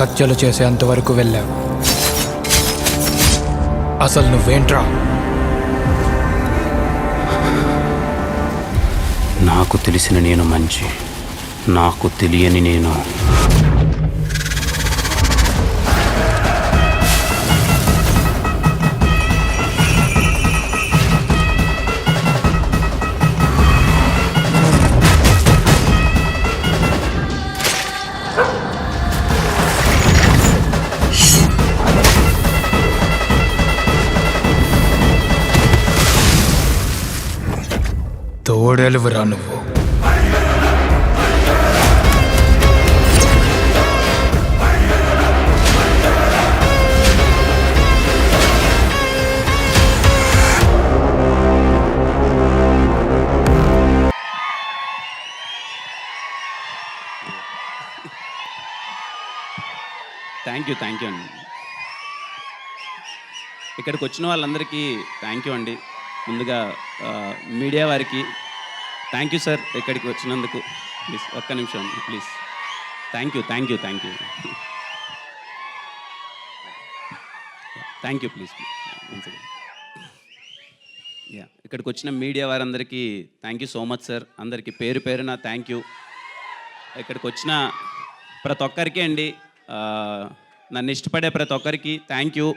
హత్యలు చేసేంతవరకు వెళ్ళావు. అసలు నువ్వేంట్రా? నాకు తెలిసిన నేను మంచి, నాకు తెలియని నేను తోడెలువురా నువ్వు. థ్యాంక్ యూ అండి. ఇక్కడికి వచ్చిన వాళ్ళందరికీ థ్యాంక్ యూ అండి. ముందుగా మీడియా వారికి థ్యాంక్ యూ సార్, ఇక్కడికి వచ్చినందుకు. ప్లీజ్ ఒక్క నిమిషం ప్లీజ్. Thank you please. ఇక్కడికి వచ్చిన మీడియా వారందరికీ thank you so much sir. అందరికీ పేరు పేరున థ్యాంక్ యూ. ఇక్కడికి వచ్చిన ప్రతి ఒక్కరికి అండి, నన్ను ఇష్టపడే ప్రతి ఒక్కరికి థ్యాంక్ యూ.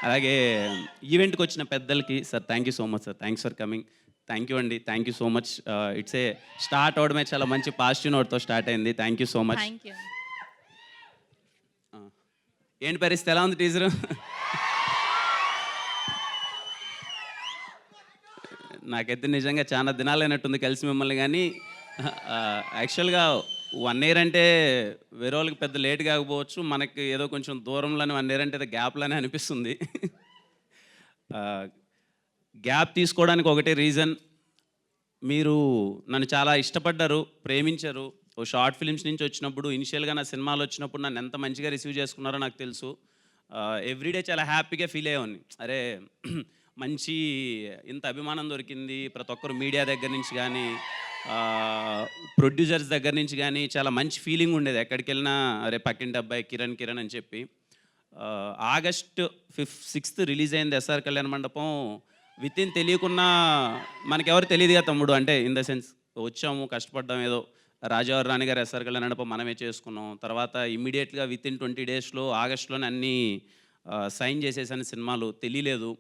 అలాగే ఈవెంట్కి వచ్చిన పెద్దలకి sir thank you so much sir. Thanks for coming. Thank you అండి. Thank you so much. It's a start అవడమే చాలా మంచి పాజిటివ్ నోట్తో స్టార్ట్ అయింది. Thank you so much. ఏంటి పరిస్థితి, ఎలా ఉంది టీజరు? నాకైతే నిజంగా చాలా దినాలైనట్టుంది కలిసి మిమ్మల్ని. కానీ యాక్చువల్గా 1 year అంటే వేరే వాళ్ళకి పెద్ద లేట్ కాకపోవచ్చు, మనకి ఏదో కొంచెం దూరంలోనే 1 year అంటే ఏదో గ్యాప్లోనే అనిపిస్తుంది. గ్యాప్ తీసుకోవడానికి ఒకటే రీజన్, మీరు నన్ను చాలా ఇష్టపడ్డారు, ప్రేమించారు. ఓ షార్ట్ ఫిల్మ్స్ నుంచి వచ్చినప్పుడు, ఇనిషియల్గా నా సినిమాలు వచ్చినప్పుడు నన్ను ఎంత మంచిగా రిసీవ్ చేసుకున్నారో నాకు తెలుసు. ఎవ్రీడే చాలా హ్యాపీగా ఫీల్ అయ్యేవాడిని. అరే మంచి ఇంత అభిమానం దొరికింది. ప్రతి ఒక్కరు మీడియా దగ్గర నుంచి కానీ, ప్రొడ్యూసర్స్ దగ్గర నుంచి కానీ చాలా మంచి ఫీలింగ్ ఉండేది. ఎక్కడికి వెళ్ళినా అరే పక్కింటి అబ్బాయి కిరణ్ అని చెప్పి. August 6th రిలీజ్ అయింది ఎస్ఆర్ కళ్యాణ మండపం. వితిన్ తెలియకున్నా, మనకెవరు తెలియదు కదా తమ్ముడు, అంటే ఇన్ ద సెన్స్ వచ్చాము, కష్టపడ్డాం, ఏదో రాజావారి రాణి గారు ఎస్ఆర్ కళ్యాణ మండపం మనమే చేసుకున్నాం. తర్వాత ఇమ్మీడియట్గా వితిన్ 20 daysలో ఆగస్టులోనే అన్నీ సైన్ చేసేసాను. సినిమాలు తెలియలేదు.